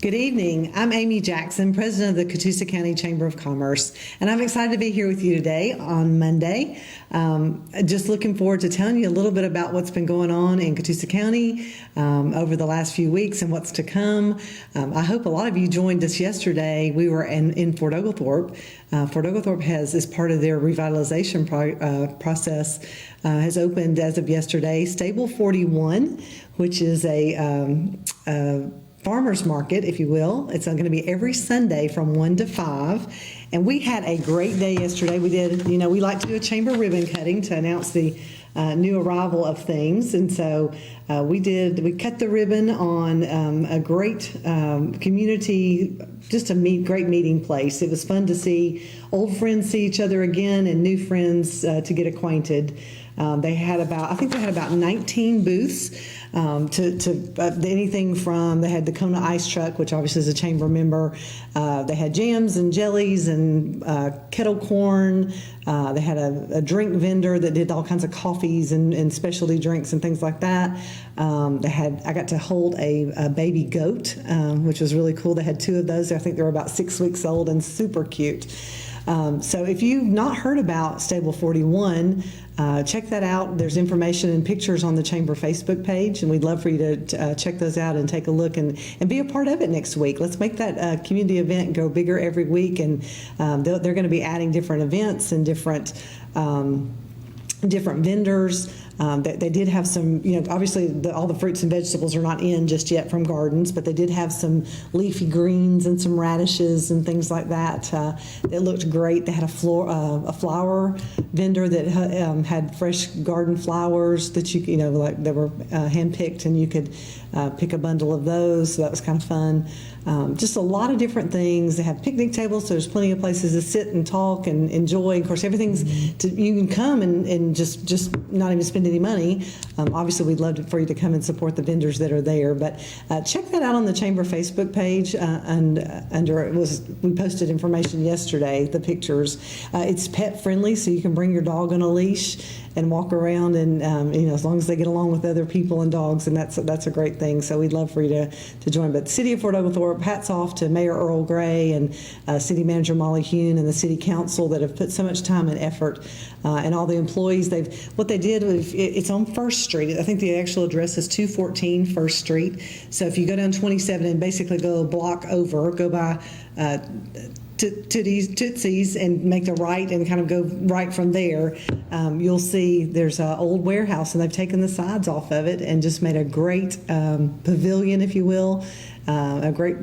Good evening. I'm Amy Jackson, President of the Catoosa County Chamber of Commerce, and I'm excited to be here with you today on Monday. Just looking forward to telling you a little bit about what's been going on in Catoosa County over the last few weeks and what's to come. I hope a lot of you joined us yesterday. We were in Fort Oglethorpe. Fort Oglethorpe as part of their revitalization process, has opened as of yesterday Stable 41, which is a farmers market, if you will. It's going to be every Sunday from 1 to 5. And we had a great day yesterday. We did, we like to do a chamber ribbon cutting to announce the new arrival of things. And so we cut the ribbon on a great community, just a great meeting place. It was fun to see old friends see each other again and new friends to get acquainted. They had about 19 booths. To anything from, they had the Kona ice truck, which obviously is a chamber member. They had jams and jellies and kettle corn. They had a drink vendor that did all kinds of coffees and specialty drinks and things like that. I got to hold a baby goat, which was really cool. They had 2 of those. I think they were about 6 weeks old and super cute. So if you've not heard about Stable 41, check that out. There's information and pictures on the Chamber Facebook page, and we'd love for you to check those out and take a look and be a part of it next week. Let's make that community event go bigger every week, and they're going to be adding different events and different vendors. They did have some, obviously all the fruits and vegetables are not in just yet from gardens, but they did have some leafy greens and some radishes and things like that. That looked great. They had a flower vendor that had fresh garden flowers that that were hand-picked, and you could pick a bundle of those. So that was kind of fun. Just a lot of different things. They have picnic tables, so there's plenty of places to sit and talk and enjoy. Of course, everything's you can come and just not even spend any money. Obviously, we'd love for you to come and support the vendors that are there. But check that out on the Chamber Facebook page. We posted information yesterday, the pictures. It's pet friendly, so you can bring your dog on a leash and walk around, and as long as they get along with other people and dogs, and that's a great thing. So we'd love for you to join. But the City of Fort Oglethorpe, hats off to Mayor Earl Gray and City Manager Molly Hune and the City Council that have put so much time and effort, and all the employees. What they did was, it's on First Street. I think the actual address is 214 First Street. So if you go down 27 and basically go a block over, go by Tootsie's and make the right and kind of go right from there, you'll see there's an old warehouse, and they've taken the sides off of it and just made a great pavilion, if you will, a great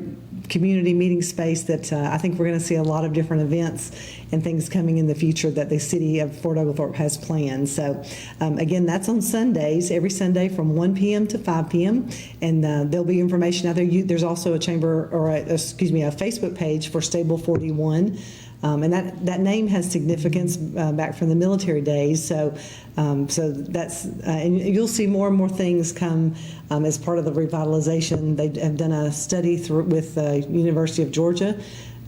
community meeting space that I think we're going to see a lot of different events and things coming in the future that the City of Fort Oglethorpe has planned. So again, that's on Sundays, every Sunday from 1 p.m. to 5 p.m. And there'll be information out there. There's also a Facebook page for Stable 41. And that name has significance back from the military days. So that's and you'll see more and more things come as part of the revitalization. They have done a study with the University of Georgia.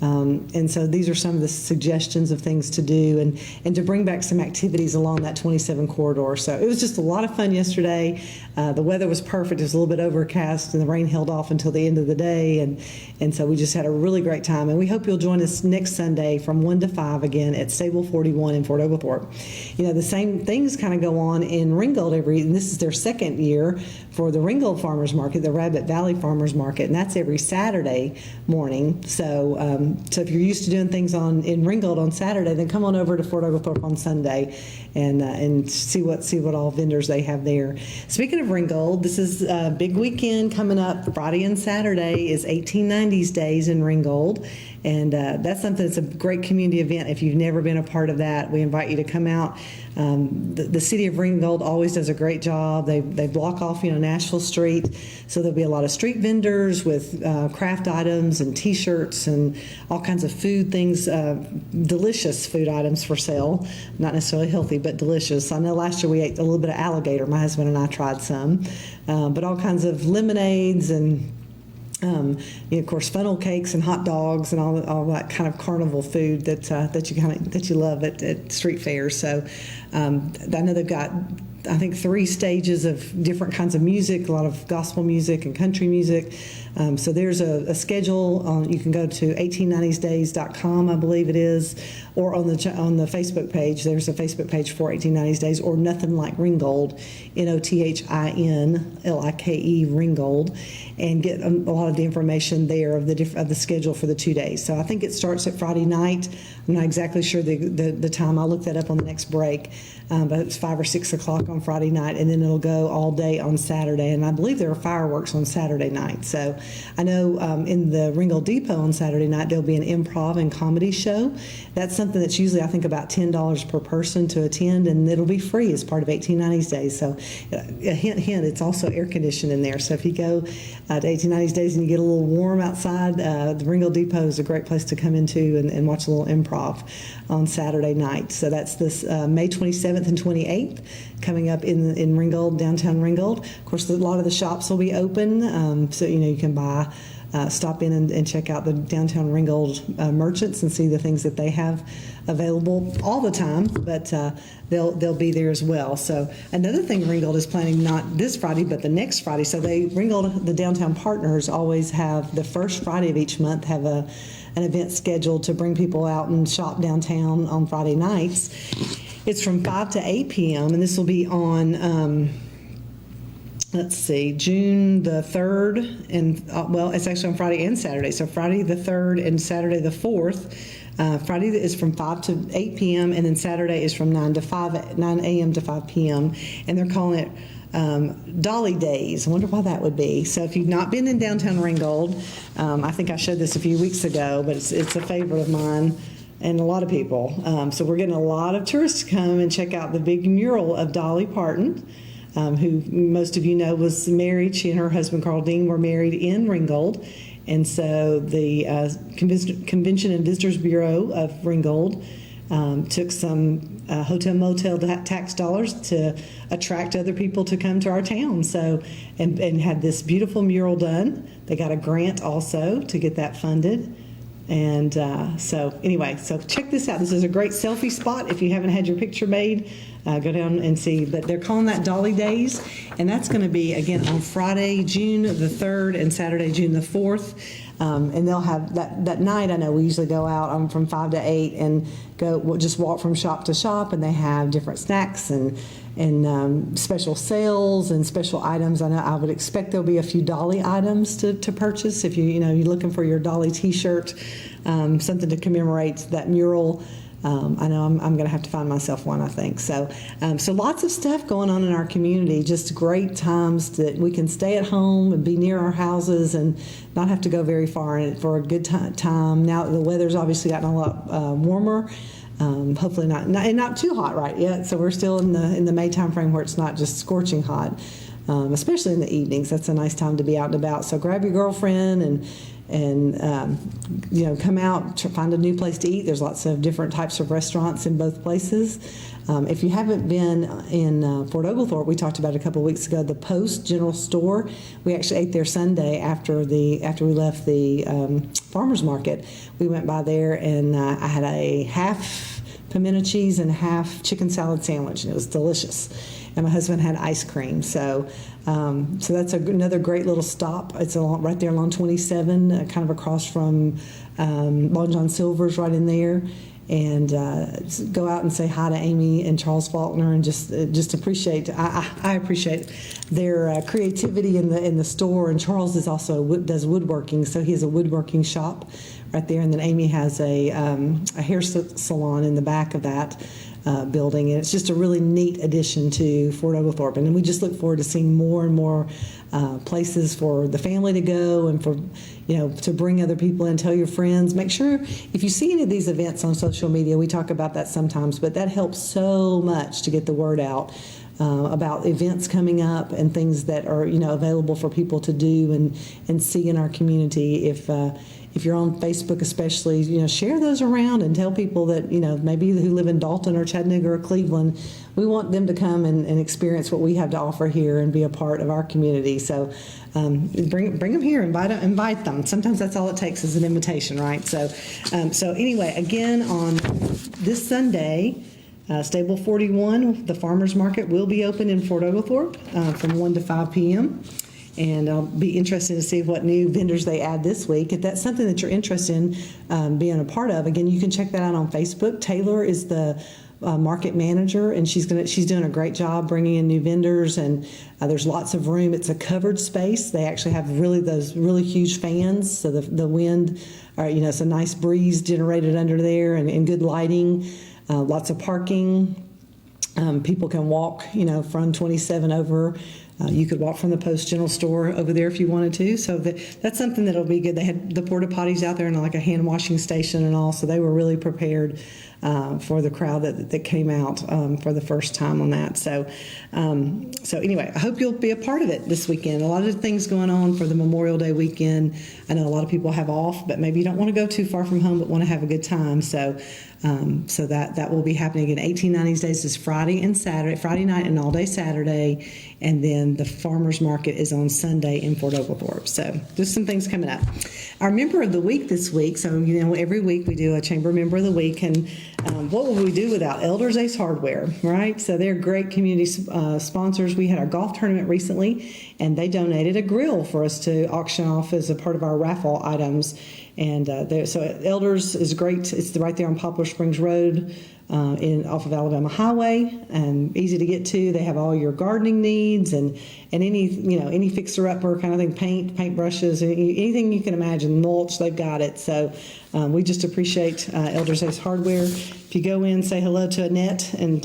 And so these are some of the suggestions of things to do and to bring back some activities along that 27 corridor. So it was just a lot of fun yesterday. The weather was perfect. It was a little bit overcast, and the rain held off until the end of the day. And so we just had a really great time. And we hope you'll join us next Sunday from 1 to 5 again at Stable 41 in Fort Oglethorpe. The same things kind of go on in Ringgold and this is their second year for the Ringgold Farmers Market, the Rabbit Valley Farmers Market, and that's every Saturday morning. So if you're used to doing things in Ringgold on Saturday, then come on over to Fort Oglethorpe on Sunday and see what all vendors they have there. Speaking of Ringgold, this is a big weekend coming up. Friday and Saturday is 1890s Days in Ringgold, and that's something that's a great community event. If you've never been a part of that, we invite you to come out. The City of Ringgold always does a great job. They block off Nashville Street, so there'll be a lot of street vendors with craft items and T-shirts and all kinds of food things, delicious food items for sale. Not necessarily healthy, but delicious. I know last year we ate a little bit of alligator. My husband and I tried some, but all kinds of lemonades and of course, funnel cakes and hot dogs and all that kind of carnival food that you love at street fairs. So I know they've got I think 3 stages of different kinds of music, a lot of gospel music and country music. So there's a schedule. You can go to 1890sdays.com, I believe it is, or on the Facebook page. There's a Facebook page for 1890s Days, or Nothing Like Ringgold, NOTHINLIKE Ringgold, and get a lot of the information there of the schedule for the 2 days. So I think it starts at Friday night. I'm not exactly sure the time. I'll look that up on the next break, but it's 5 or 6 o'clock on Friday night, and then it'll go all day on Saturday. And I believe there are fireworks on Saturday night. So I know in the Ringgold Depot on Saturday night there'll be an improv and comedy show. That's something that's usually, I think, about $10 per person to attend, and it'll be free as part of 1890s Days. So a hint, it's also air conditioned in there. So if you go to 1890s Days and you get a little warm outside, the Ringgold Depot is a great place to come into and watch a little improv on Saturday night. So that's this May 27th and 28th coming up in Ringgold, downtown Ringgold. Of course, a lot of the shops will be open, so you can buy, stop in and check out the downtown Ringgold merchants and see the things that they have available all the time, but they'll be there as well. So another thing Ringgold is planning, not this Friday, but the next Friday. So Ringgold, the downtown partners, always have the first Friday of each month have an event scheduled to bring people out and shop downtown on Friday nights. It's from 5 to 8 p.m. and this will be on June the 3rd, and it's actually on Friday and Saturday. So Friday the 3rd and Saturday the 4th. Friday is from 5 to 8 p.m. and then Saturday is from 9 a.m. to 5 p.m. And they're calling it Dolly Days. I wonder why that would be. So if you've not been in downtown Ringgold, I think I showed this a few weeks ago, but it's a favorite of mine and a lot of people. So we're getting a lot of tourists to come and check out the big mural of Dolly Parton, who most of you know was married. She and her husband Carl Dean were married in Ringgold. And so the Convention and Visitors Bureau of Ringgold took some hotel motel tax dollars to attract other people to come to our town. So and had this beautiful mural done. They got a grant also to get that funded. And so check this out. This is a great selfie spot. If you haven't had your picture made, go down and see. But they're calling that Dolly Days, and that's going to be, again, on Friday, June the 3rd, and Saturday, June the 4th. And they'll have that night. I know we usually go out from 5 to 8 and just walk from shop to shop, and they have different snacks and special sales and special items. I know I would expect there'll be a few Dolly items to purchase if you're looking for your Dolly T-shirt, something to commemorate that mural. I know I'm going to have to find myself one, I think. So lots of stuff going on in our community, just great times that we can stay at home and be near our houses and not have to go very far for a good time. Now the weather's obviously gotten a lot warmer. Hopefully not too hot right yet. So we're still in the May time frame where it's not just scorching hot, especially in the evenings. That's a nice time to be out and about. So grab your girlfriend and come out, find a new place to eat. There's lots of different types of restaurants in both places. If you haven't been in Fort Oglethorpe, we talked about a couple of weeks ago, the Post General Store. We actually ate there Sunday after we left the farmers market. We went by there and I had a half pimento cheese and half chicken salad sandwich, and it was delicious. And my husband had ice cream. So that's another great little stop. It's right there along 27, kind of across from Long John Silver's right in there. And go out and say hi to Amy and Charles Faulkner, and just appreciate. I appreciate their creativity in the store. And Charles does woodworking, so he has a woodworking shop right there. And then Amy has a hair salon in the back of that building, and it's just a really neat addition to Fort Oglethorpe. And we just look forward to seeing more and more places for the family to go and for to bring other people in. Tell your friends. Make sure if you see any of these events on social media, we talk about that sometimes, but that helps so much to get the word out about events coming up and things that are available for people to do and see in our community. If you're on Facebook especially, share those around and tell people that, maybe who live in Dalton or Chattanooga or Cleveland, we want them to come and experience what we have to offer here and be a part of our community. So bring them here, invite them. Sometimes that's all it takes is an invitation, right? So anyway, again, on this Sunday, Stable 41, the farmers market, will be open in Fort Oglethorpe from 1 to 5 p.m. And I'll be interested to see what new vendors they add this week. If that's something that you're interested in being a part of, again, you can check that out on Facebook. Taylor is the market manager, and she's doing a great job bringing in new vendors, and there's lots of room. It's a covered space. They actually have those really huge fans, so the wind, it's a nice breeze generated under there, and good lighting, lots of parking. People can walk, from 27 over. You could walk from the Post General Store over there if you wanted to. So that's something that'll be good. They had the porta potties out there and like a hand washing station and all. So they were really prepared for the crowd that came out for the first time on that. So anyway, I hope you'll be a part of it this weekend. A lot of things going on for the Memorial Day weekend. I know a lot of people have off, but maybe you don't want to go too far from home, but want to have a good time. So that will be happening again. 1890s Days is Friday night and all day Saturday, and then the farmers market is on Sunday in Fort Oglethorpe. So there's some things coming up. Our member of the week this week. So every week we do a chamber member of the week, and what would we do without Elders Ace Hardware, right? So they're great community sponsors. We had our golf tournament recently, and they donated a grill for us to auction off as a part of our raffle items. And so Elders is great. It's right there on Poplar Springs Road off of Alabama Highway, and easy to get to. They have all your gardening needs and any fixer-upper kind of thing, paint brushes, anything you can imagine, mulch, they've got it. So we just appreciate Elders Ace Hardware. If you go in, say hello to Annette and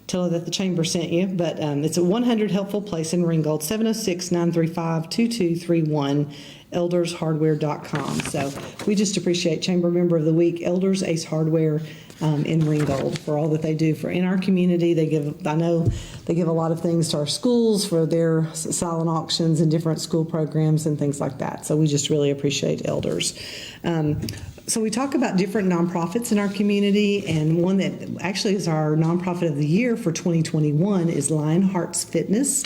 tell her that the chamber sent you. But it's a 100 Helpful Place in Ringgold, 706-935-2231. eldershardware.com. So we just appreciate Chamber Member of the Week, Elders Ace Hardware in Ringgold, for all that they do in our community. I know they give a lot of things to our schools for their silent auctions and different school programs and things like that. So we just really appreciate Elders. So we talk about different nonprofits in our community, and one that actually is our nonprofit of the year for 2021 is Lionhearts Fitness.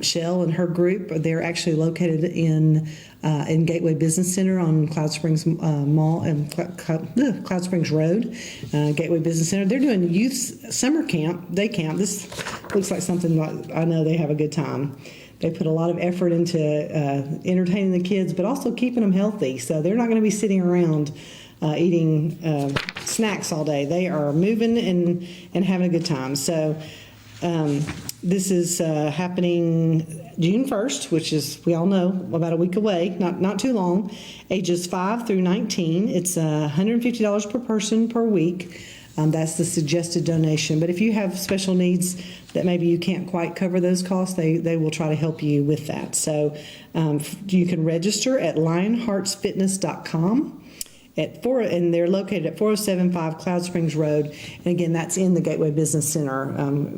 Shell and her group, they're actually located in Gateway Business Center on Cloud Springs Mall and Cloud Springs Road, Gateway Business Center. They're doing youth summer camp, day camp. This looks like something that I know they have a good time. They put a lot of effort into entertaining the kids, but also keeping them healthy. So they're not going to be sitting around eating snacks all day. They are moving and having a good time. So this is happening June 1st, which is, we all know, about a week away, not too long, ages 5 through 19. It's $150 per person per week. That's the suggested donation. But if you have special needs that maybe you can't quite cover those costs, they will try to help you with that. So you can register at lionheartsfitness.com. And they're located at 4075 Cloud Springs Road. And again, that's in the Gateway Business Center,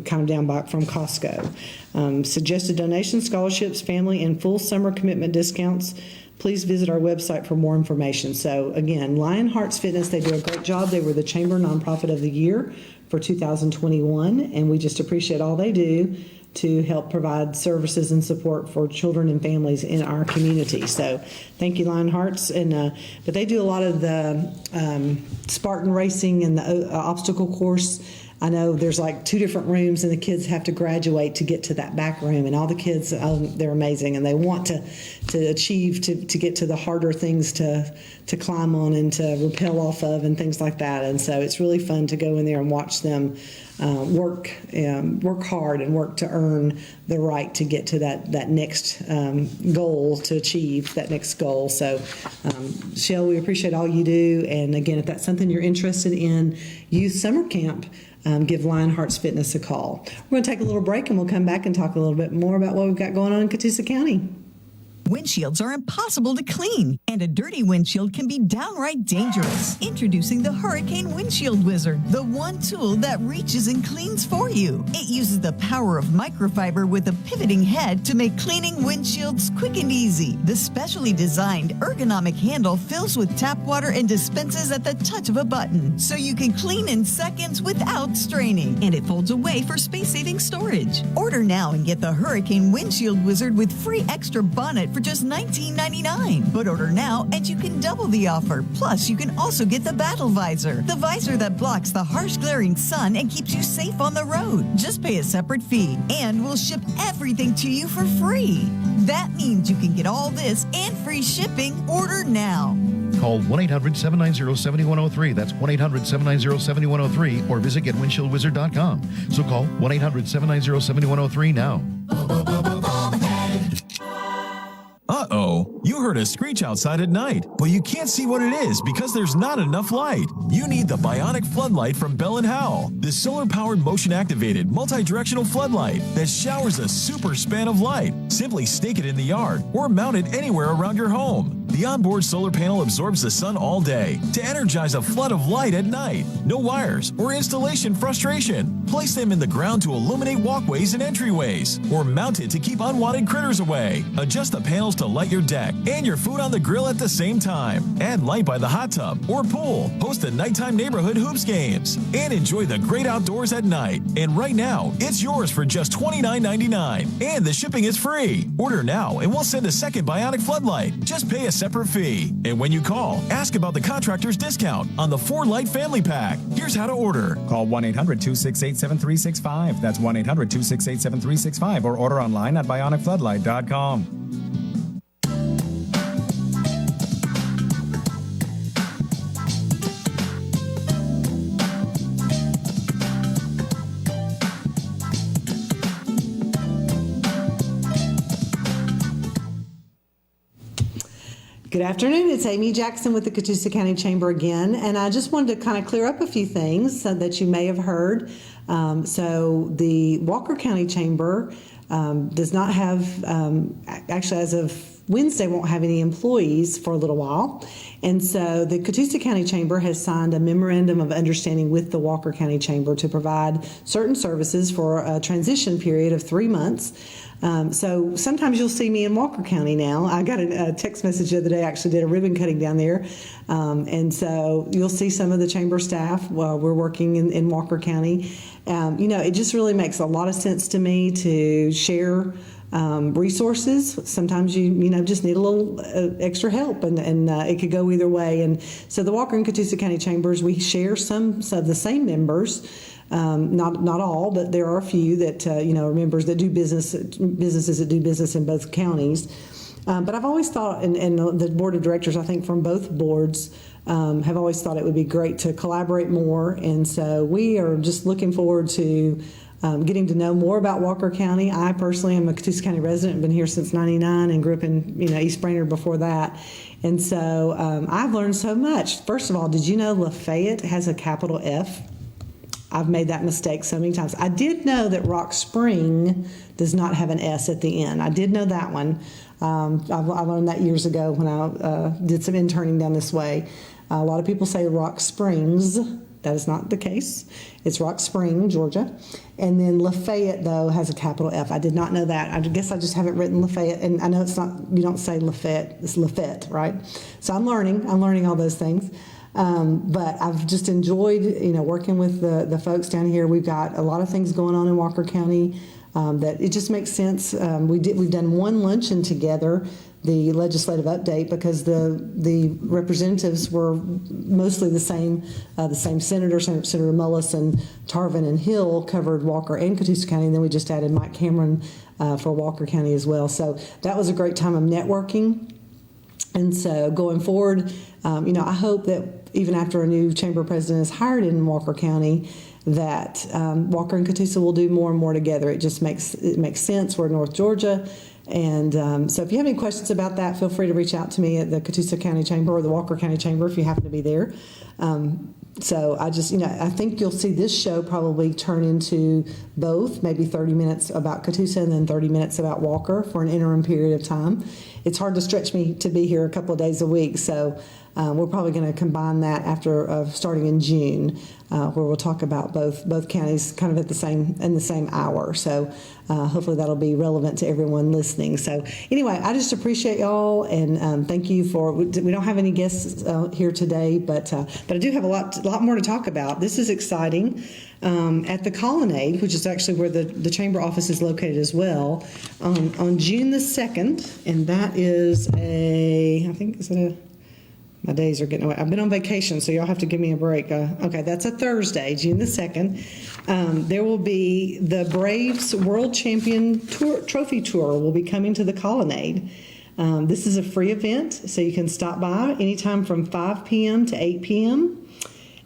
kind of down by from Costco. Suggested donations, scholarships, family, and full summer commitment discounts. Please visit our website for more information. So again, Lionhearts Fitness, they do a great job. They were the Chamber Nonprofit of the Year for 2021, and we just appreciate all they do to help provide services and support for children and families in our community. So thank you, Lionhearts. But they do a lot of the Spartan racing and the obstacle course. I know there's like 2 different rooms, and the kids have to graduate to get to that back room, and all the kids, they're amazing, and they want to achieve to get to the harder things to climb on and to rappel off of and things like that. And so it's really fun to go in there and watch them work hard and work to earn the right to get to that next goal, to achieve that next goal. So Shell, we appreciate all you do, and again, if that's something you're interested in, youth summer camp, give Lionhearts Fitness a call. We're going to take a little break, and we'll come back and talk a little bit more about what we've got going on in Catoosa County. Windshields are impossible to clean, and a dirty windshield can be downright dangerous. Introducing the Hurricane Windshield Wizard, the one tool that reaches and cleans for you. It uses the power of microfiber with a pivoting head to make cleaning windshields quick and easy. The specially designed ergonomic handle fills with tap water and dispenses at the touch of a button, so you can clean in seconds without straining. And it folds away for space-saving storage. Order now and get the Hurricane Windshield Wizard with free extra bonnet for just $19.99. But order now and you can double the offer. Plus, you can also get the Battle Visor, the visor that blocks the harsh glaring sun and keeps you safe on the road. Just pay a separate fee, and we'll ship everything to you for free. That means you can get all this and free shipping. Order now. Call 1-800-790-7103. That's 1-800-790-7103 or visit getwindshieldwizard.com. So call 1-800-790-7103 now. Uh-oh, you heard a screech outside at night, but you can't see what it is because there's not enough light. You need the Bionic Floodlight from Bell & Howell, the solar-powered motion-activated multi-directional floodlight that showers a super span of light. Simply stake it in the yard or mount it anywhere around your home. The onboard solar panel absorbs the sun all day to energize a flood of light at night. No wires or installation frustration. Place them in the ground to illuminate walkways and entryways, or mount it to keep unwanted critters away. Adjust the panels to light your deck and your food on the grill at the same time. Add light by the hot tub or pool. Host the nighttime neighborhood hoops games and enjoy the great outdoors at night. And right now, it's yours for just $29.99, and the shipping is free. Order now and we'll send a second Bionic Floodlight. Just pay a separate fee. And when you call, ask about the contractor's discount on the 4-light family pack. Here's how to order. Call 1-800-268-7365. That's 1-800-268-7365, or order online at bionicfloodlight.com. Good afternoon. It's Amy Jackson with the Catoosa County Chamber again, and I just wanted to kind of clear up a few things that you may have heard. So the Walker County Chamber does not have, actually as of Wednesday, won't have any employees for a little while. And so the Catoosa County Chamber has signed a memorandum of understanding with the Walker County Chamber to provide certain services for a transition period of 3 months. So sometimes you'll see me in Walker County now. I got a text message the other day, I actually did a ribbon cutting down there. And so you'll see some of the chamber staff while we're working in Walker County. It just really makes a lot of sense to me to share resources. Sometimes you just need a little extra help, and it could go either way. And so the Walker and Catoosa County Chambers, we share some of the same members. Not all, but there are a few that are members that do businesses that do business in both counties. But I've always thought, and the board of directors, I think from both boards, have always thought it would be great to collaborate more. And so we are just looking forward to getting to know more about Walker County. I personally am a Catoosa County resident, been here since '99, and grew up in East Brainerd before that. And so I've learned so much. First of all, did you know Lafayette has a capital F? I've made that mistake so many times. I did know that Rock Spring does not have an S at the end. I did know that one. I learned that years ago when I did some interning down this way. A lot of people say Rock Springs. That is not the case. It's Rock Spring, Georgia. And then Lafayette, though, has a capital F. I did not know that. I guess I just haven't written Lafayette. And I know it's not, you don't say Lafayette, it's Lafayette, right? So I'm learning all those things. But I've just enjoyed, working with the folks down here. We've got a lot of things going on in Walker County that it just makes sense. We've done one luncheon together, the legislative update, because the representatives were mostly the same senators. Senator Mullis and Tarvin and Hill covered Walker and Catoosa County, and then we just added Mike Cameron for Walker County as well. So that was a great time of networking. And so going forward, I hope that even after a new chamber president is hired in Walker County, that Walker and Catoosa will do more and more together. It just makes sense. We're in North Georgia. And so if you have any questions about that, feel free to reach out to me at the Catoosa County Chamber or the Walker County Chamber if you happen to be there. So I just, I think you'll see this show probably turn into both, maybe 30 minutes about Catoosa and then 30 minutes about Walker for an interim period of time. It's hard to stretch me to be here a couple of days a week, so we're probably going to combine that after starting in June, where we'll talk about both counties kind of in the same hour. So hopefully that'll be relevant to everyone listening. So anyway, I just appreciate y'all, and thank you for. We don't have any guests here today, but I do have a lot more to talk about. This is exciting. At the Colonnade, which is actually where the chamber office is located as well, on June the 2nd, and that that is my days are getting away. I've been on vacation, so y'all have to give me a break. Okay, that's a Thursday, June the 2nd. There will be the Braves World Champion Trophy Tour will be coming to the Colonnade. This is a free event, so you can stop by anytime from 5 p.m. to 8 p.m.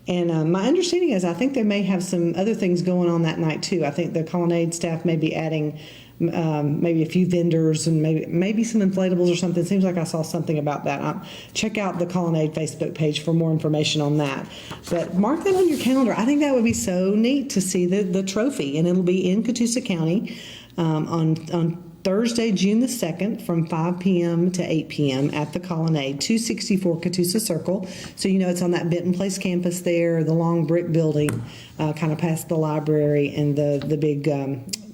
And my understanding is I think they may have some other things going on that night, too. I think the Colonnade staff may be adding maybe a few vendors and maybe some inflatables or something. It seems like I saw something about that. Check out the Colonnade Facebook page for more information on that. But mark that on your calendar. I think that would be so neat to see the trophy, and it'll be in Catoosa County on Thursday, June the 2nd from 5 p.m. to 8 p.m. at the Colonnade, 264 Catoosa Circle. So you know it's on that Benton Place campus there, the long brick building, kind of past the library and the big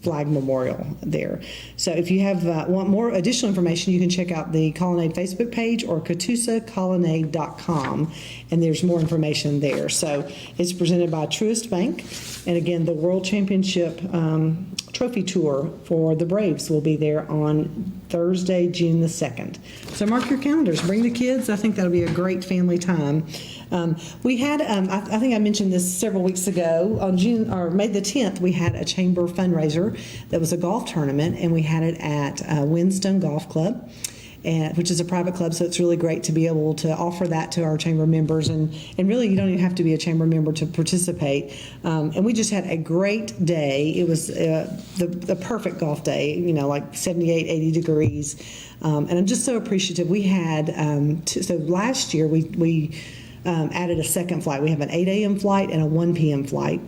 flag memorial there. So if you want more additional information, you can check out the Colonnade Facebook page or CatoosaColonnade.com, and there's more information there. So it's presented by Truist Bank, and again, the World Championship Trophy Tour for the Braves will be there on Thursday, June the 2nd. So mark your calendars. Bring the kids. I think that'll be a great family time. We had, I think I mentioned this several weeks ago, on May the 10th, we had a chamber fundraiser that was a golf tournament, and we had it at Windstone Golf Club, which is a private club, so it's really great to be able to offer that to our chamber members, and really you don't even have to be a chamber member to participate. And we just had a great day. It was the perfect golf day, like 78, 80 degrees, and I'm just so appreciative. We had, so last year we added a second flight. We have an 8 a.m. flight and a 1 p.m. flight.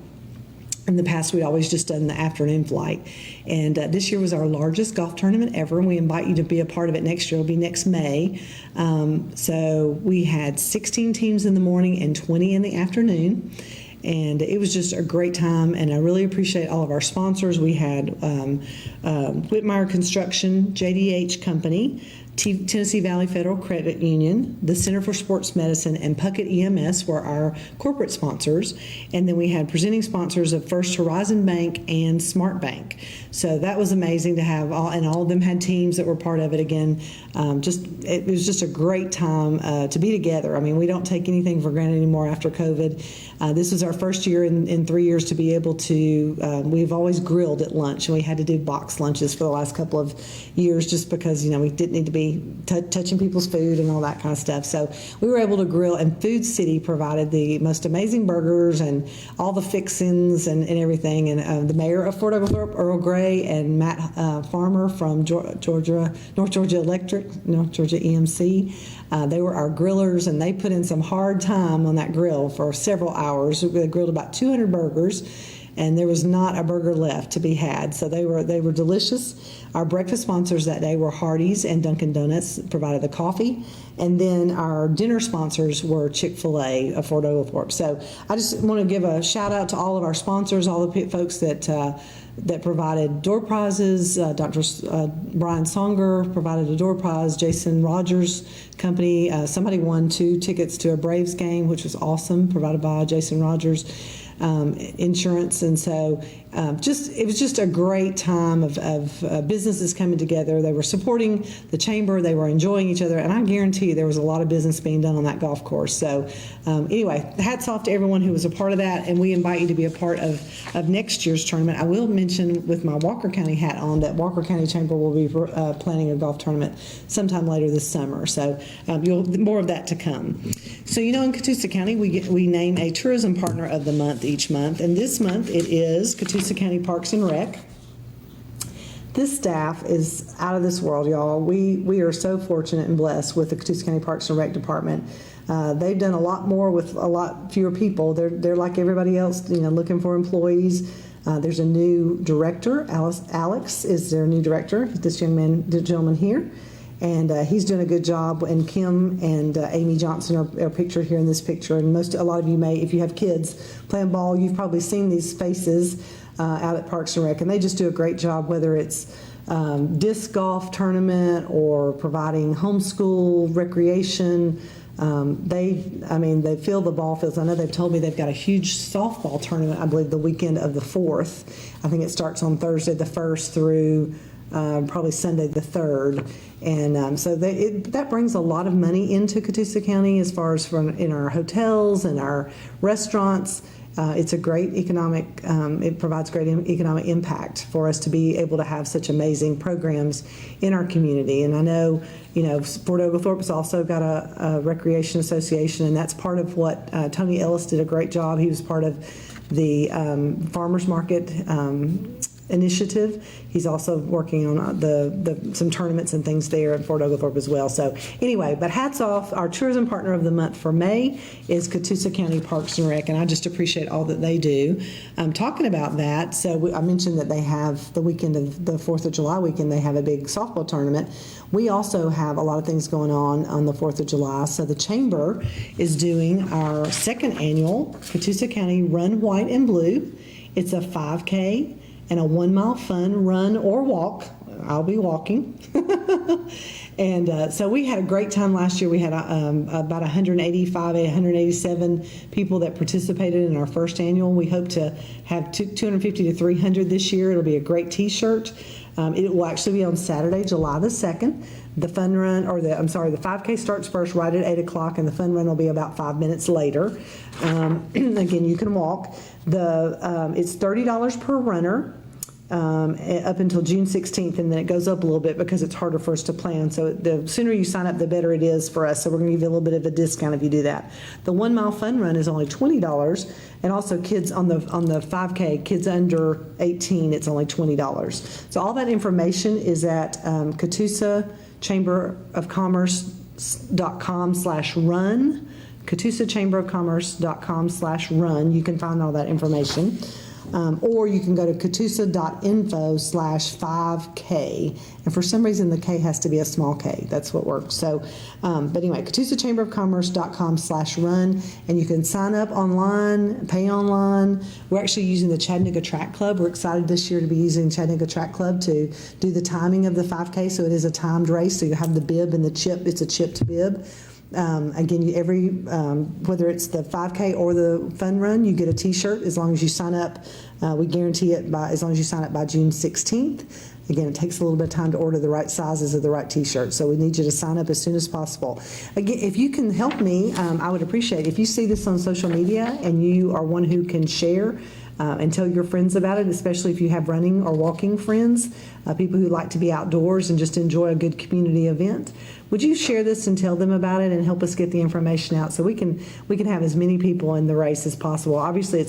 In the past, we always just done the afternoon flight. And this year was our largest golf tournament ever, and we invite you to be a part of it next year. It'll be next May. So we had 16 teams in the morning and 20 in the afternoon. And it was just a great time, and I really appreciate all of our sponsors. We had Whitmire Construction, JDH Company, Tennessee Valley Federal Credit Union, the Center for Sports Medicine, and Puckett EMS were our corporate sponsors. And then we had presenting sponsors of First Horizon Bank and Smart Bank. So that was amazing to have all of them had teams that were part of it. Again, it was just a great time to be together. I mean, we don't take anything for granted anymore after COVID. This was our first year in 3 years to be able to, we've always grilled at lunch, and we had to do box lunches for the last couple of years just because, we didn't need to be touching people's food and all that kind of stuff. So we were able to grill, and Food City provided the most amazing burgers and all the fixings and everything. And the mayor of Fort Oglethorpe, Earl Gray, and Matt Farmer from North Georgia EMC, they were our grillers, and they put in some hard time on that grill for several hours. They grilled about 200 burgers, and there was not a burger left to be had. So they were delicious. Our breakfast sponsors that day were Hardee's and Dunkin' Donuts, provided the coffee. And then our dinner sponsors were Chick-fil-A of Fort Oglethorpe. So I just want to give a shout out to all of our sponsors, all the folks that provided door prizes. Dr. Brian Songer provided a door prize. Jason Rogers Company, somebody won 2 tickets to a Braves game, which was awesome, provided by Jason Rogers Insurance. And so it was just a great time of businesses coming together. They were supporting the chamber. They were enjoying each other. And I guarantee you there was a lot of business being done on that golf course. So anyway, hats off to everyone who was a part of that. And we invite you to be a part of next year's tournament. I will mention with my Walker County hat on that Walker County Chamber will be planning a golf tournament sometime later this summer. So more of that to come. So in Catoosa County, we name a tourism partner of the month each month. And this month it is Catoosa County Parks and Rec. This staff is out of this world, y'all. We are so fortunate and blessed with the Catoosa County Parks and Rec Department. They've done a lot more with a lot fewer people. They're like everybody else, looking for employees. There's a new director. Alex is their new director. This gentleman here. And he's doing a good job. And Kim and Amy Johnson are pictured here in this picture. And a lot of you may, if you have kids playing ball, you've probably seen these faces out at Parks and Rec. And they just do a great job, whether it's disc golf tournament or providing homeschool recreation. They fill the ball fields. I know they've told me they've got a huge softball tournament, I believe, the weekend of the 4th. I think it starts on Thursday the 1st through probably Sunday the 3rd. And so that brings a lot of money into Catoosa County as far as in our hotels and our restaurants. It's a great it provides great economic impact for us to be able to have such amazing programs in our community. And I know, Fort Oglethorpe has also got a recreation association, and that's part of what Tony Ellis did a great job. He was part of the farmers market initiative. He's also working on some tournaments and things there at Fort Oglethorpe as well. So anyway, but hats off. Our tourism partner of the month for May is Catoosa County Parks and Rec, and I just appreciate all that they do. Talking about that, so I mentioned that they have the weekend of the 4th of July weekend, they have a big softball tournament. We also have a lot of things going on the 4th of July. So the Chamber is doing our second annual Catoosa County Run White and Blue. It's a 5K and a 1 mile fun run or walk. I'll be walking. And so we had a great time last year. We had about 187 people that participated in our first annual. We hope to have 250 to 300 this year. It'll be a great T-shirt. It will actually be on Saturday, July the 2nd. The fun run, the 5K starts first right at 8 o'clock, and the fun run will be about 5 minutes later. Again, you can walk. It's $30 per runner. Up until June 16th, and then it goes up a little bit because it's harder for us to plan. So the sooner you sign up, the better it is for us. So we're going to give you a little bit of a discount if you do that. The 1 mile fun run is only $20, and also kids on the 5K, kids under 18, it's only $20. So all that information is at Catoosa Chamber of Commerce.com/run. CatoosaChamberofCommerce.com/run. You can find all that information. Or you can go to catoosa.info/5K. And for some reason, the K has to be a small K. That's what works. So, but anyway, CatoosaChamberofCommerce.com/run. And you can sign up online, pay online. We're actually using the Chattanooga Track Club. We're excited this year to be using Chattanooga Track Club to do the timing of the 5K. So it is a timed race. So you have the bib and the chip. It's a chipped bib. Again, whether it's the 5K or the fun run, you get a T-shirt as long as you sign up. We guarantee it as long as you sign up by June 16th. Again, it takes a little bit of time to order the right sizes of the right T-shirt, so we need you to sign up as soon as possible. Again, if you can help me, I would appreciate it. If you see this on social media and you are one who can share and tell your friends about it, especially if you have running or walking friends, people who like to be outdoors and just enjoy a good community event. Would you share this and tell them about it and help us get the information out so we can have as many people in the race as possible? Obviously,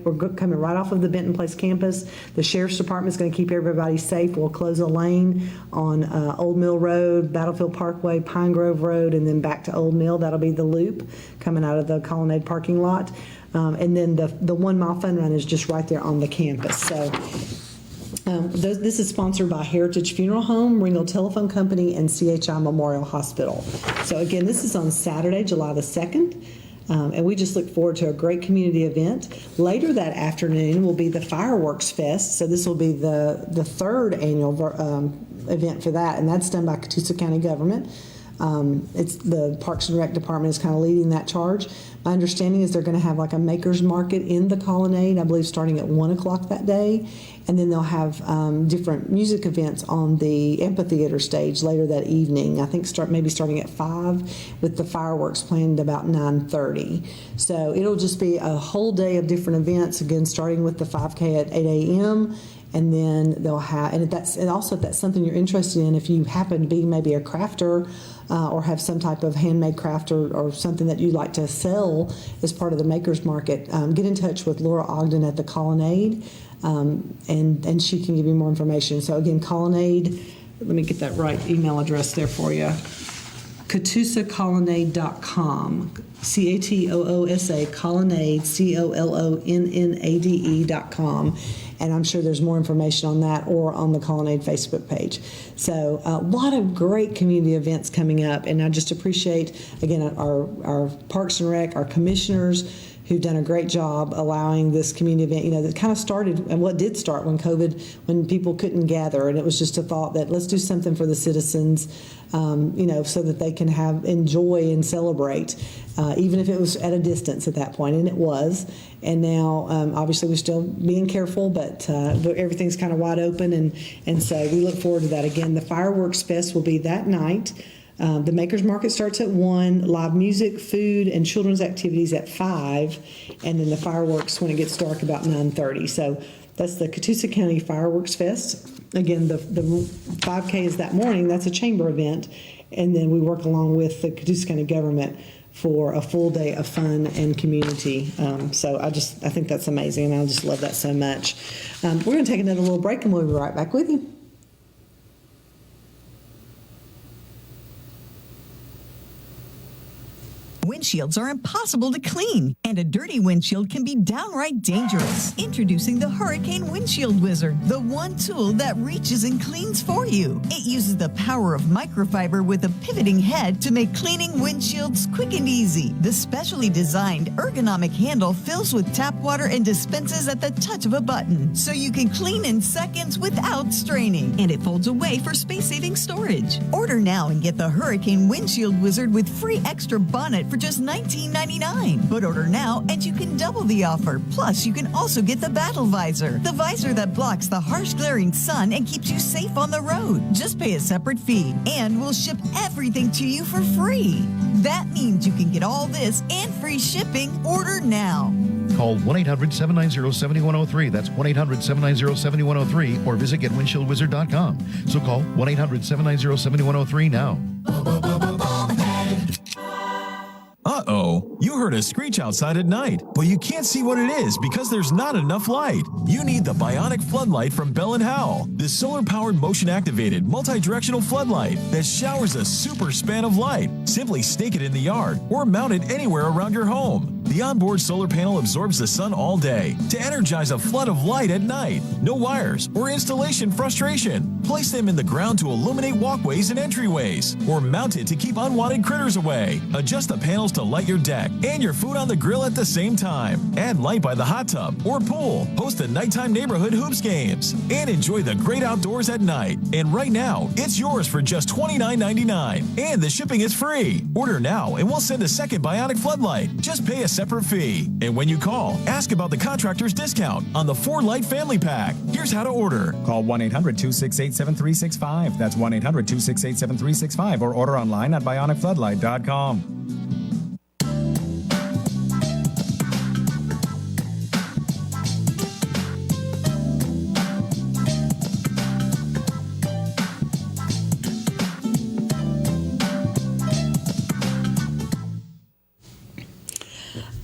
we're coming right off of the Benton Place campus. The Sheriff's Department is going to keep everybody safe. We'll close a lane on Old Mill Road, Battlefield Parkway, Pine Grove Road, and then back to Old Mill. That'll be the loop coming out of the Colonnade parking lot. And then the 1 mile fun run is just right there on the campus. So this is sponsored by Heritage Funeral Home, Ringgold Telephone Company, and CHI Memorial Hospital. So again, this is on Saturday, July the 2nd. And we just look forward to a great community event. Later that afternoon will be the Fireworks Fest. So this will be the third annual event for that, and that's done by Catoosa County government. It's the Parks and Rec Department is kind of leading that charge. My understanding is they're going to have like a maker's market in the Colonnade, I believe starting at 1 o'clock that day. And then they'll have different music events on the amphitheater stage later that evening. I think maybe starting at 5 with the fireworks planned about 9:30. So it'll just be a whole day of different events, again starting with the 5K at 8 a.m. And then they'll have, and also if that's something you're interested in, if you happen to be maybe a crafter or have some type of handmade craft or something that you'd like to sell as part of the Maker's Market, get in touch with Laura Ogden at the Colonnade, and she can give you more information. So again, Colonnade, let me get that right email address there for you. CatoosaColonnade.com, CATOOSA, Colonnade, COLONNADE.com. And I'm sure there's more information on that or on the Colonnade Facebook page. So a lot of great community events coming up. And I just appreciate, again, our Parks and Rec, our commissioners who've done a great job allowing this community event, that kind of started, and what did start when COVID, when people couldn't gather, and it was just a thought that let's do something for the citizens, so that they can enjoy and celebrate, even if it was at a distance at that point, and it was. And now, obviously, we're still being careful, but everything's kind of wide open, and so we look forward to that. Again, the Fireworks Fest will be that night. The Makers Market starts at 1, live music, food, and children's activities at 5, and then the fireworks when it gets dark about 9:30. So that's the Catoosa County Fireworks Fest. Again, the 5K is that morning. That's a chamber event, and then we work along with the Catoosa County government for a full day of fun and community. So I think that's amazing, and I just love that so much. We're going to take another little break, and we'll be right back with you. Windshields are impossible to clean, and a dirty windshield can be downright dangerous. Introducing the Hurricane Windshield Wizard, the one tool that reaches and cleans for you. It uses the power of microfiber with a pivoting head to make cleaning windshields quick and easy. The specially designed ergonomic handle fills with tap water and dispenses at the touch of a button, so you can clean in seconds without straining. And it folds away for space-saving storage. Order now and get the Hurricane Windshield Wizard with free extra bonnet for just $19.99. But order now and you can double the offer. Plus, you can also get the Battle Visor, the visor that blocks the harsh glaring sun and keeps you safe on the road. Just pay a separate fee, and we'll ship everything to you for free. That means you can get all this and free shipping. Order now. Call 1-800-790-7103. That's 1-800-790-7103, or visit GetWindshieldWizard.com. So call 1-800-790-7103 now. Uh-oh, you heard a screech outside at night, but you can't see what it is because there's not enough light. You need the Bionic Floodlight from Bell & Howell, the solar-powered motion-activated multi-directional floodlight that showers a super span of light. Simply stake it in the yard or mount it anywhere around your home. The onboard solar panel absorbs the sun all day to energize a flood of light at night. No wires or installation frustration. Place them in the ground to illuminate walkways and entryways, or mount it to keep unwanted critters away. Adjust the panels to light your deck and your food on the grill at the same time. Add light by the hot tub or pool. Host the nighttime neighborhood hoops games and enjoy the great outdoors at night. And right now, it's yours for just $29.99, and the shipping is free. Order now and we'll send a second Bionic Floodlight. Just pay a separate fee. And when you call, ask about the contractor's discount on the 4-light family pack. Here's how to order. Call 1-800-268-7365. That's 1-800-268-7365, or order online at bionicfloodlight.com.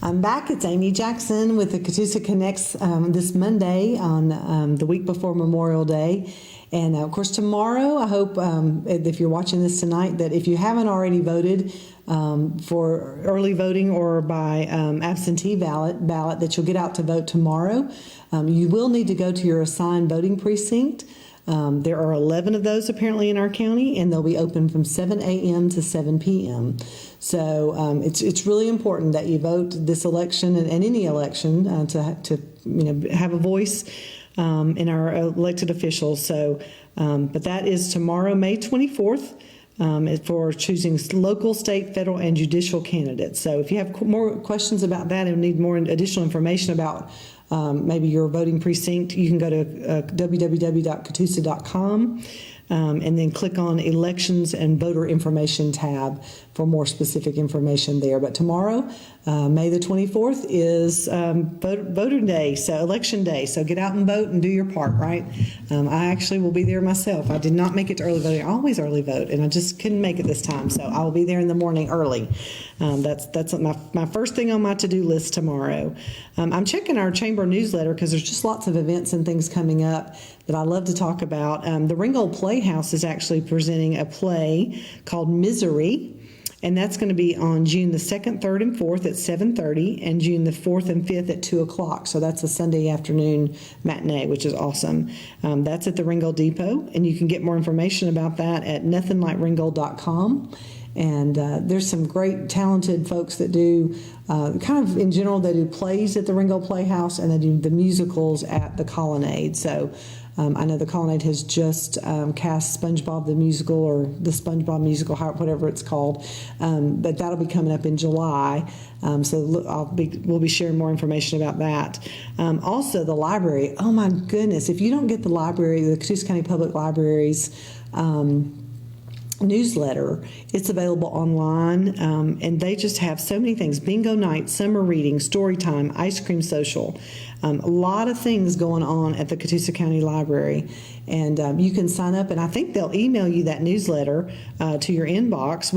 I'm back. It's Amy Jackson with the Catoosa Connects this Monday on the week before Memorial Day. And of course, tomorrow, I hope if you're watching this tonight, that if you haven't already voted for early voting or by absentee ballot, that you'll get out to vote tomorrow. You will need to go to your assigned voting precinct. There are 11 of those apparently in our county, and they'll be open from 7 a.m. to 7 p.m. So it's really important that you vote this election and any election to have a voice in our elected officials. So, but that is tomorrow, May 24th. For choosing local, state, federal, and judicial candidates. So if you have more questions about that and need more additional information about maybe your voting precinct, you can go to www.catoosa.com and then click on Elections and Voter Information tab for more specific information there. But tomorrow, May the 24th, is voter day, so election day. So get out and vote and do your part, right? I actually will be there myself. I did not make it to early voting. I always early vote, and I just couldn't make it this time. So I will be there in the morning early. That's my first thing on my to-do list tomorrow. I'm checking our chamber newsletter because there's just lots of events and things coming up that I love to talk about. The Ringgold Playhouse is actually presenting a play called Misery. And that's going to be on June the 2nd, 3rd, and 4th at 7:30, and June the 4th and 5th at 2 o'clock. So that's a Sunday afternoon matinee, which is awesome. That's at the Ringgold Depot, and you can get more information about that at nothinglikeringgold.com. And there's some great talented folks that do kind of in general, they do plays at the Ringgold Playhouse and they do the musicals at the Colonnade. So I know the Colonnade has just cast SpongeBob the Musical, or the SpongeBob Musical, whatever it's called, but that'll be coming up in July. So we'll be sharing more information about that. Also, the library. Oh my goodness! If you don't get the library, the Catoosa County Public Library's newsletter, it's available online, and they just have so many things: bingo night, summer reading, story time, ice cream social, a lot of things going on at the Catoosa County Library. And you can sign up, and I think they'll email you that newsletter to your inbox.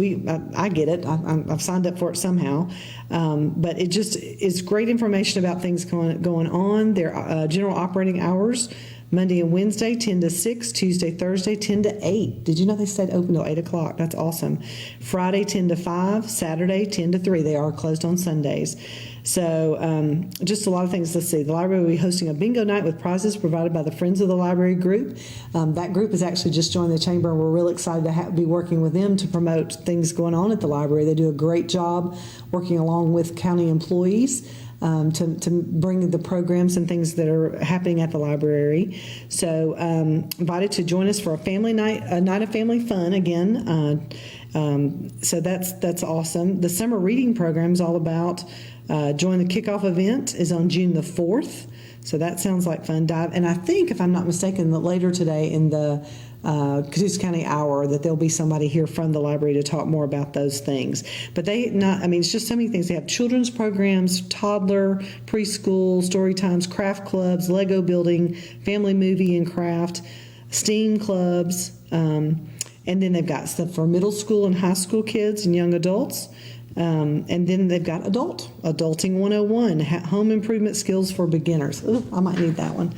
I get it. I've signed up for it somehow, but it just is great information about things going on. Their general operating hours: Monday and Wednesday, 10 to 6, Tuesday, Thursday, 10 to 8. Did you know they stayed open till 8 o'clock? That's awesome. Friday, 10 to 5, Saturday, 10 to 3. They are closed on Sundays. So just a lot of things. Let's see. The library will be hosting a bingo night with prizes provided by the Friends of the Library group. That group has actually just joined the chamber, and we're really excited to be working with them to promote things going on at the library. They do a great job working along with county employees to bring the programs and things that are happening at the library. So invited to join us for a family night, a night of family fun again. So that's awesome. The summer reading program is all about join the kickoff event is on June the 4th. So that sounds like fun. And I think, if I'm not mistaken, that later today in the Catoosa County Hour, that there'll be somebody here from the library to talk more about those things. But it's just so many things. They have children's programs, toddler, preschool, story times, craft clubs, Lego building, family movie and craft, STEAM clubs, and then they've got stuff for middle school and high school kids and young adults. And then they've got Adulting 101, home improvement skills for beginners. Ooh, I might need that one.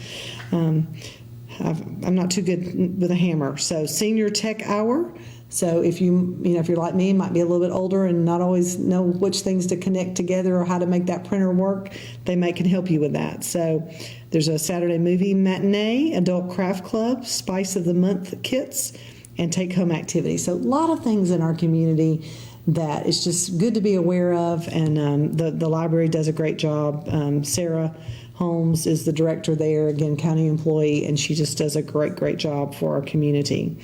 I'm not too good with a hammer. So Senior Tech Hour. So if you're like me, might be a little bit older and not always know which things to connect together or how to make that printer work, they can help you with that. So there's a Saturday movie matinee, adult craft club, Spice of the Month kits, and take-home activities. So a lot of things in our community that it's just good to be aware of, and the library does a great job. Sarah Holmes is the director there, again, county employee, and she just does a great job for our community.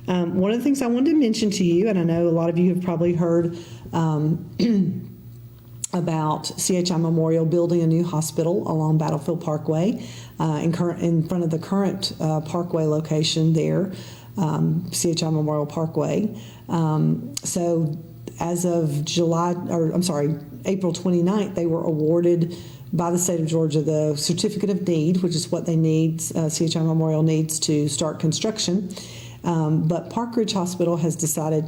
One of the things I wanted to mention to you, and I know a lot of you have probably heard about CHI Memorial building a new hospital along Battlefield Parkway in front of the current Parkway location there, CHI Memorial Parkway. So as of April 29th, they were awarded by the state of Georgia the Certificate of Need, which is what they need, CHI Memorial needs to start construction. But Park Ridge Hospital has decided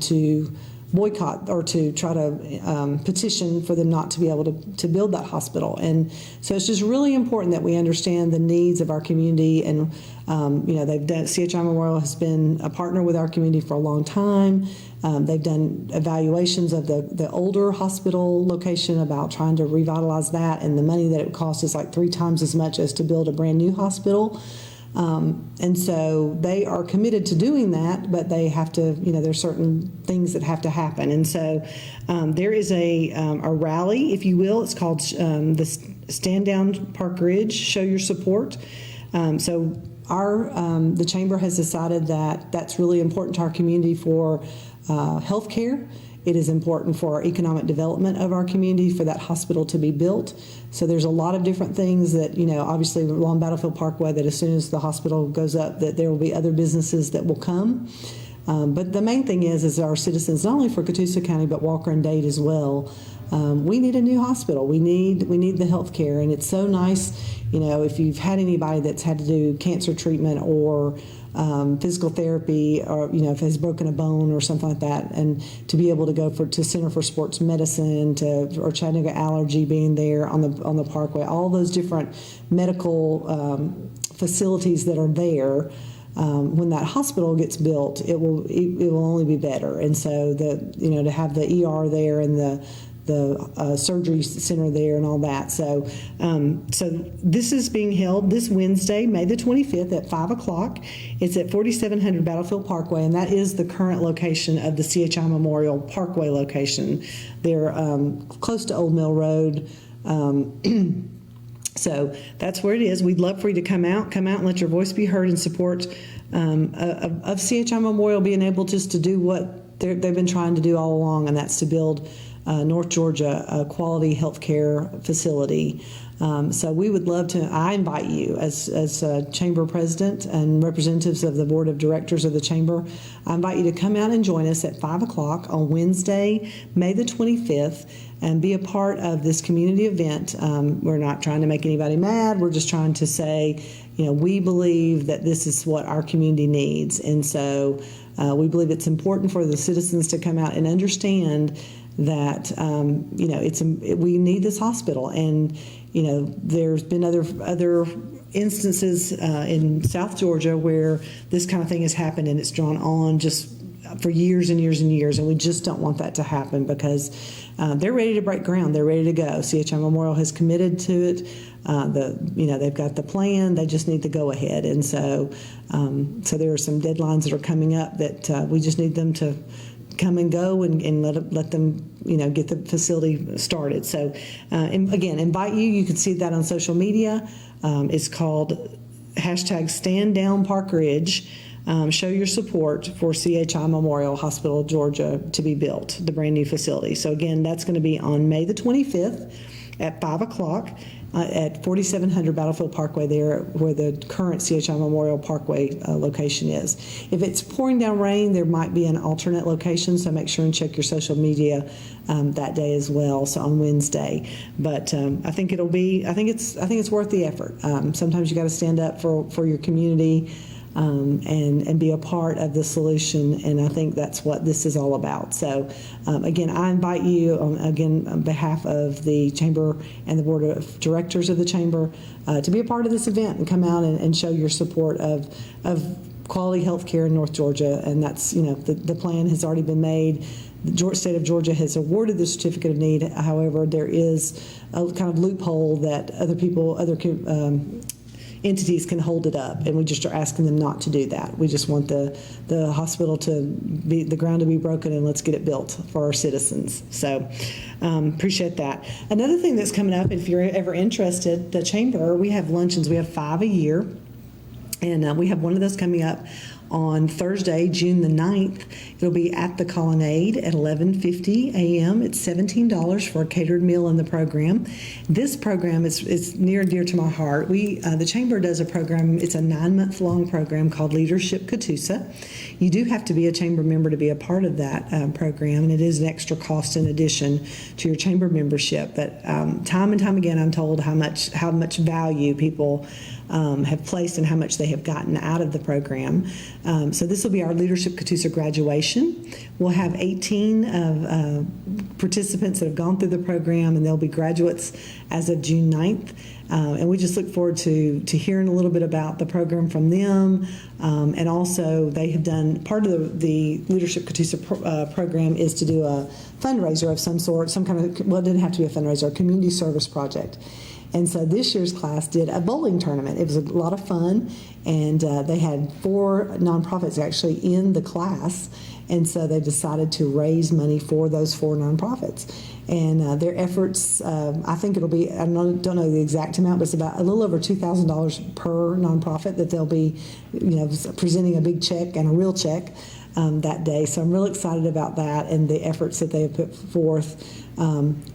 to boycott or to try to petition for them not to be able to build that hospital. And so it's just really important that we understand the needs of our community. And CHI Memorial has been a partner with our community for a long time. They've done evaluations of the older hospital location about trying to revitalize that, and the money that it would cost is like 3 times as much as to build a brand new hospital. And so they are committed to doing that, but they have to, there's certain things that have to happen. And so there is a rally, if you will. It's called the Stand Down Park Ridge, Show Your Support. So the chamber has decided that that's really important to our community for health care. It is important for our economic development of our community for that hospital to be built. So there's a lot of different things that, obviously along Battlefield Parkway, that as soon as the hospital goes up, that there will be other businesses that will come. But the main thing is our citizens, not only for Catoosa County, but Walker and Dade as well, we need a new hospital. We need the health care. And it's so nice, if you've had anybody that's had to do cancer treatment or physical therapy, or if has broken a bone or something like that, and to be able to go to Center for Sports Medicine or Chattanooga Allergy being there on the Parkway, all those different medical facilities that are there. When that hospital gets built, it will only be better. And so to have the ER there and surgery center there and all that. So this is being held this Wednesday, May the 25th at 5 o'clock. It's at 4700 Battlefield Parkway, and that is the current location of the CHI Memorial Parkway location. They're close to Old Mill Road. So that's where it is. We'd love for you to come out and let your voice be heard in support of CHI Memorial being able just to do what they've been trying to do all along, and that's to build North Georgia a quality healthcare facility. So we would love to, I invite you as Chamber President and representatives of the Board of Directors of the Chamber, I invite you to come out and join us at 5 o'clock on Wednesday, May the 25th, and be a part of this community event. We're not trying to make anybody mad. We're just trying to say, we believe that this is what our community needs. And so we believe it's important for the citizens to come out and understand that, we need this hospital. And, there's been other instances in South Georgia where this kind of thing has happened, and it's drawn on just for years and years and years, and we just don't want that to happen because they're ready to break ground. They're ready to go. CHI Memorial has committed to it. They've got the plan. They just need to go ahead, and so there are some deadlines that are coming up that we just need them to come and go and let them get the facility started. So again, invite you. You can see that on social media. It's called #StandDownParkRidge. Show your support for CHI Memorial Hospital, Georgia, to be built, the brand new facility. So again, that's going to be on May the 25th at 5 o'clock at 4700 Battlefield Parkway, there where the current CHI Memorial Parkway location is. If it's pouring down rain, there might be an alternate location, so make sure and check your social media that day as well, so on Wednesday. But I think it's worth the effort. Sometimes you got to stand up for your community. And be a part of the solution, and I think that's what this is all about. So again, I invite you on behalf of the Chamber and the Board of Directors of the Chamber to be a part of this event and come out and show your support of quality health care in North Georgia. And that's, the plan has already been made. The state of Georgia has awarded the certificate of need. However, there is a kind of loophole that other entities can hold it up, and we just are asking them not to do that. We just want the hospital to be, the ground to be broken, and let's get it built for our citizens. So appreciate that. Another thing that's coming up, if you're ever interested, the Chamber, we have luncheons. We have 5 a year, and we have one of those coming up on Thursday, June the 9th. It'll be at the Colonnade at 11:50 a.m. It's $17 for a catered meal in the program. This program is near and dear to my heart. The Chamber does a program. It's a 9-month-long program called Leadership Catoosa. You do have to be a Chamber member to be a part of that program, and it is an extra cost in addition to your Chamber membership. But time and time again, I'm told how much value people have placed and how much they have gotten out of the program. So this will be our Leadership Catoosa graduation. We'll have 18 participants that have gone through the program, and they'll be graduates as of June 9th. And we just look forward to hearing a little bit about the program from them. And also, they have done, part of the Leadership Catoosa program is to do a fundraiser of some sort, some kind of, well, it didn't have to be a fundraiser, a community service project. And so this year's class did a bowling tournament. It was a lot of fun, and they had 4 nonprofits actually in the class, and so they decided to raise money for those 4 nonprofits. And their efforts, I think it'll be, I don't know the exact amount, but it's about a little over $2,000 per nonprofit that they'll be, presenting a big check and a real check that day. So I'm really excited about that and the efforts that they have put forth.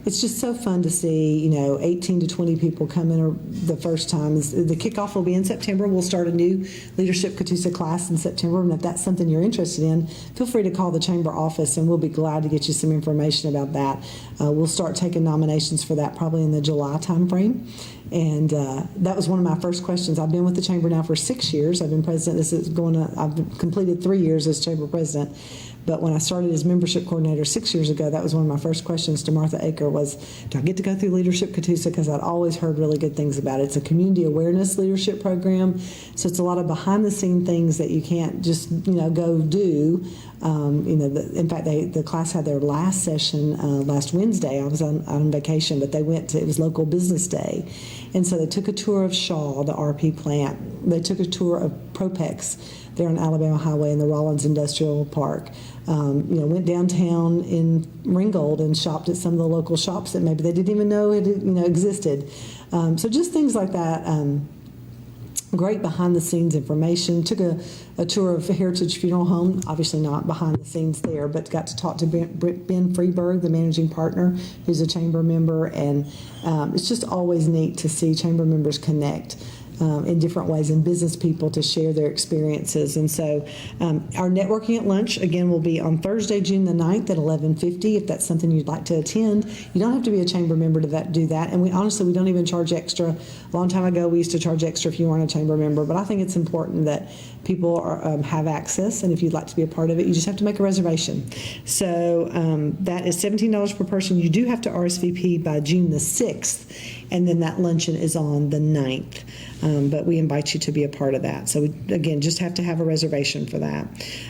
It's just so fun to see, 18 to 20 people come in the first time. The kickoff will be in September. We'll start a new Leadership Catoosa class in September, and if that's something you're interested in, feel free to call the Chamber office, and we'll be glad to get you some information about that. We'll start taking nominations for that probably in the July timeframe. And that was one of my first questions. I've been with the Chamber now for 6 years. I've been president. I've completed 3 years as Chamber president. But when I started as membership coordinator 6 years ago, that was one of my first questions to Martha Aker was, do I get to go through Leadership Catoosa? Because I'd always heard really good things about it. It's a community awareness leadership program, so it's a lot of behind-the-scene things that you can't just, go do. In fact, the class had their last session last Wednesday. I was on vacation, but they went to, it was local business day. And so they took a tour of Shaw, the RP plant. They took a tour of Propex there on Alabama Highway in the Rollins Industrial Park. Went downtown in Ringgold and shopped at some of the local shops that maybe they didn't even know existed. So just things like that. Great behind-the-scenes information. Took a tour of Heritage Funeral Home, obviously not behind the scenes there, but got to talk to Ben Freeberg, the managing partner, who's a chamber member, and it's just always neat to see chamber members connect in different ways, and business people to share their experiences. And so our networking at lunch, again, will be on Thursday, June the 9th at 11:50. If that's something you'd like to attend, you don't have to be a chamber member to do that. And we don't even charge extra. A long time ago, we used to charge extra if you weren't a chamber member, but I think it's important that people have access, and if you'd like to be a part of it, you just have to make a reservation. So that is $17 per person. You do have to RSVP by June the 6th, and then that luncheon is on the 9th. But we invite you to be a part of that. So, again, just have to have a reservation for that.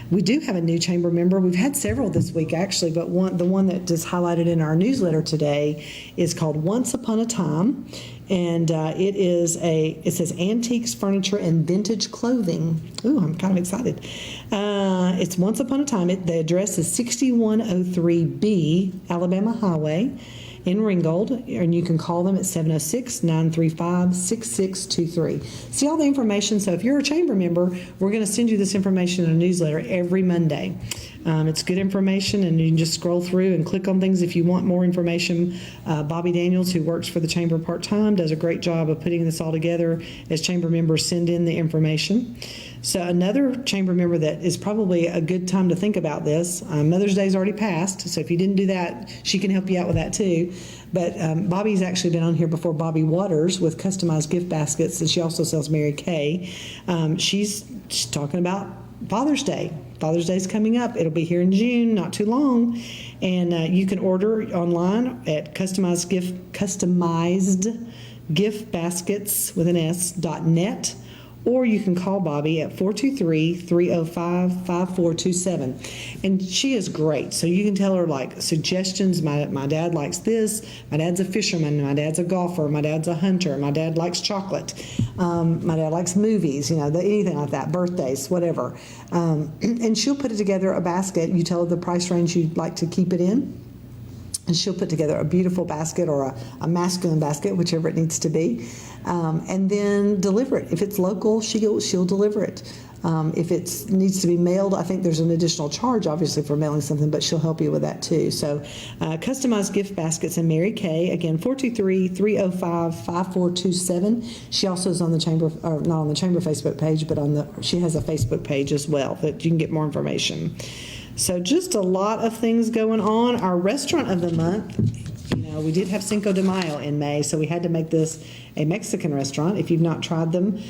We do have a new chamber member. We've had several this week, actually, but the one that is highlighted in our newsletter today is called Once Upon a Time, and it says Antiques, Furniture, and Vintage Clothing. Ooh, I'm kind of excited. It's Once Upon a Time. The address is 6103B Alabama Highway in Ringgold, and you can call them at 706-935-6623. See all the information. So if you're a chamber member, we're going to send you this information in a newsletter every Monday. It's good information, and you can just scroll through and click on things if you want more information. Bobby Daniels, who works for the chamber part-time, does a great job of putting this all together as chamber members send in the information. So another chamber member that is probably a good time to think about this, Mother's Day's already passed, so if you didn't do that, she can help you out with that too. But Bobby's actually been on here before, Bobby Waters, with customized gift baskets, and she also sells Mary Kay. She's talking about Father's Day. Father's Day is coming up. It'll be here in June, not too long. And you can order online at customized gift baskets with an S.net. Or you can call Bobby at 423-305-5427. And she is great. So you can tell her, like, suggestions. My dad likes this. My dad's a fisherman. My dad's a golfer. My dad's a hunter. My dad likes chocolate. My dad likes movies, anything like that, birthdays, whatever. And she'll put it together, a basket. You tell her the price range you'd like to keep it in, and she'll put together a beautiful basket, or a masculine basket, whichever it needs to be, and then deliver it. If it's local, she'll deliver it. If it needs to be mailed, I think there's an additional charge, obviously, for mailing something, but she'll help you with that too. So customized gift baskets and Mary Kay, again, 423-305-5427. She also is on the chamber, or not on the chamber Facebook page, but she has a Facebook page as well that you can get more information. So just a lot of things going on. Our restaurant of the month, we did have Cinco de Mayo in May, so we had to make this a Mexican restaurant. If you've not tried them,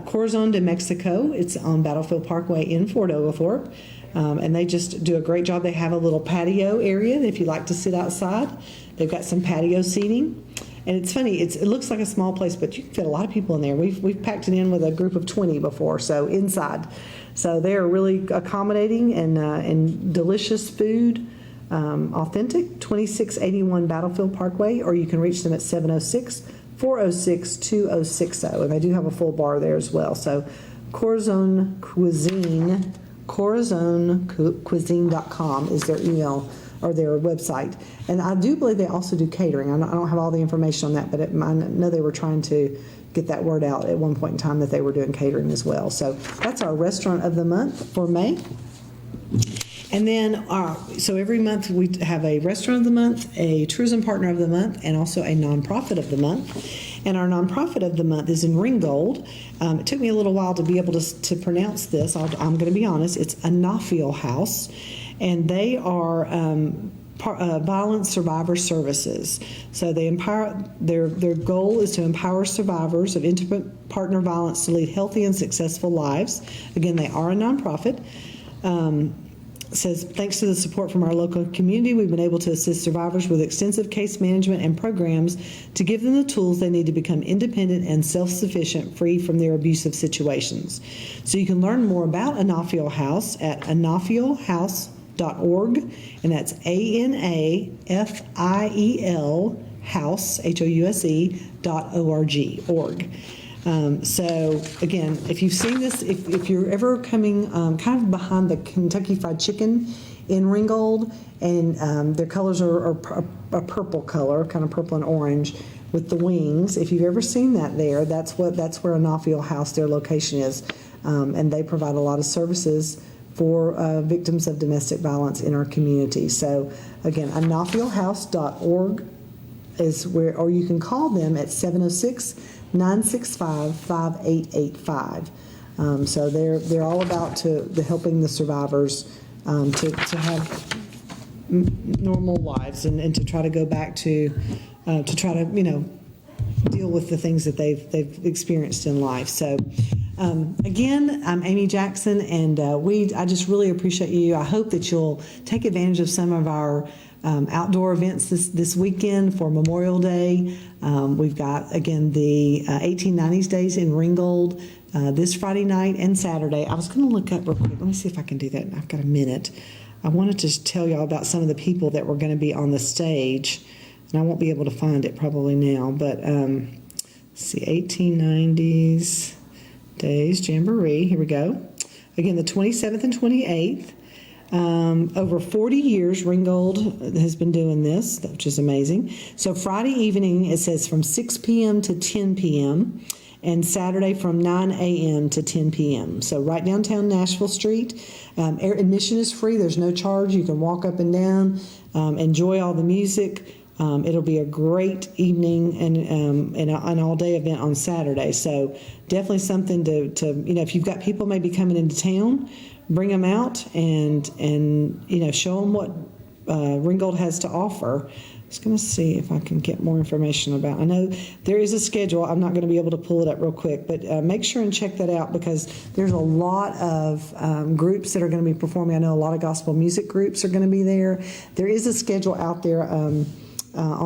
Corazon de Mexico, it's on Battlefield Parkway in Fort Oglethorpe, and they just do a great job. They have a little patio area if you like to sit outside. They've got some patio seating. And it's funny, it looks like a small place, but you can fit a lot of people in there. We've packed it in with a group of 20 before, so inside. So they are really accommodating and delicious food, authentic, 2681 Battlefield Parkway, or you can reach them at 706-406-2060. And they do have a full bar there as well. So Corazon Cuisine, corazoncuisine.com is their email or their website. And I do believe they also do catering. I don't have all the information on that, but I know they were trying to get that word out at one point in time that they were doing catering as well. So that's our restaurant of the month for May. And then, so every month we have a restaurant of the month, a tourism partner of the month, and also a nonprofit of the month. And our nonprofit of the month is in Ringgold. It took me a little while to be able to pronounce this. I'm going to be honest. It's Anafiel House, and they are violence survivor services. So they empower. Their goal is to empower survivors of intimate partner violence to lead healthy and successful lives. Again, they are a nonprofit. says, thanks to the support from our local community, we've been able to assist survivors with extensive case management and programs to give them the tools they need to become independent and self-sufficient, free from their abusive situations. So you can learn more about Anafiel House at anafielhouse.org, and that's ANAFIEL House, HOUSE.org. So again, if you've seen this, if you're ever coming kind of behind the Kentucky Fried Chicken in Ringgold, and their colors are a purple color, kind of purple and orange with the wings. If you've ever seen that there, that's where Anafiel House, their location is, and they provide a lot of services for victims of domestic violence in our community. So again, anafielhouse.org is where, or you can call them at 706-965-5885. So they're all about the helping the survivors to have normal lives and to try to go back to try to deal with the things that they've experienced in life. So again, I'm Amy Jackson, and I just really appreciate you. I hope that you'll take advantage of some of our outdoor events this weekend for Memorial Day. We've got, again, the 1890s Days in Ringgold this Friday night and Saturday. I was going to look up real quick. Let me see if I can do that. I've got a minute. I wanted to tell y'all about some of the people that were going to be on the stage, and I won't be able to find it probably now, but let's see, 1890s Days Jamboree. Here we go. Again, the 27th and 28th. Over 40 years, Ringgold has been doing this, which is amazing. So Friday evening, it says from 6 p.m. to 10 p.m., and Saturday from 9 a.m. to 10 p.m. So right downtown Nashville Street. Admission is free. There's no charge. You can walk up and down, enjoy all the music. It'll be a great evening and an all-day event on Saturday. So definitely something to if you've got people maybe coming into town, bring them out and show them what Ringgold has to offer. I was going to see if I can get more information about. I know there is a schedule. I'm not going to be able to pull it up real quick, but make sure and check that out, because there's a lot of groups that are going to be performing. I know a lot of gospel music groups are going to be there. There is a schedule out there on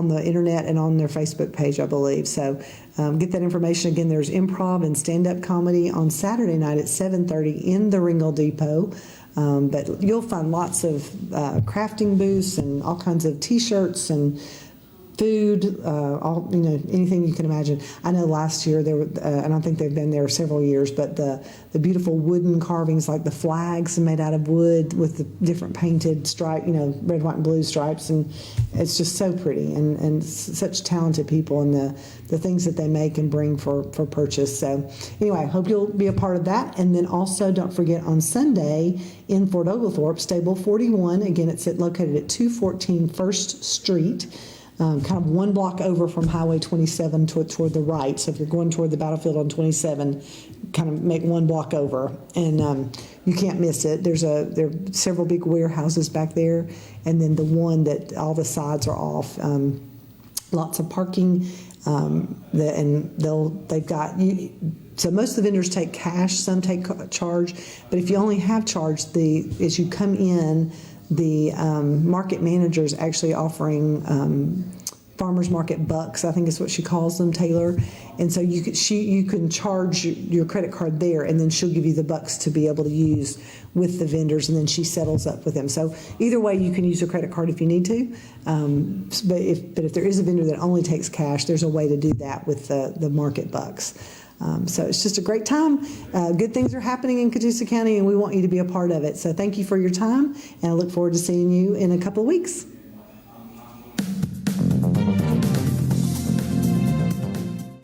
the internet and on their Facebook page, I believe. So get that information. Again, there's improv and stand-up comedy on Saturday night at 7:30 in the Ringgold Depot. But you'll find lots of crafting booths and all kinds of T-shirts and food, anything you can imagine. I know last year there were, and I think they've been there several years, but the beautiful wooden carvings, like the flags made out of wood with the different painted stripe, red, white, and blue stripes, and it's just so pretty, and such talented people, and the things that they make and bring for purchase. So anyway, I hope you'll be a part of that. And then also, don't forget, on Sunday in Fort Oglethorpe, Stable 41, again, it's located at 214 First Street. Kind of one block over from Highway 27 toward the right. So if you're going toward the battlefield on 27, kind of make one block over, and you can't miss it. There are several big warehouses back there, and then the one that all the sides are off. Lots of parking, they've got. So most of the vendors take cash, some take charge, but if you only have charge, as you come in, the market manager is actually offering farmers market bucks, I think is what she calls them, Taylor. And so you can charge your credit card there, and then she'll give you the bucks to be able to use with the vendors, and then she settles up with them. So either way, you can use your credit card if you need to. But if there is a vendor that only takes cash, there's a way to do that with the market bucks. So it's just a great time. Good things are happening in Catoosa County, and we want you to be a part of it. So thank you for your time, and I look forward to seeing you in a couple of weeks.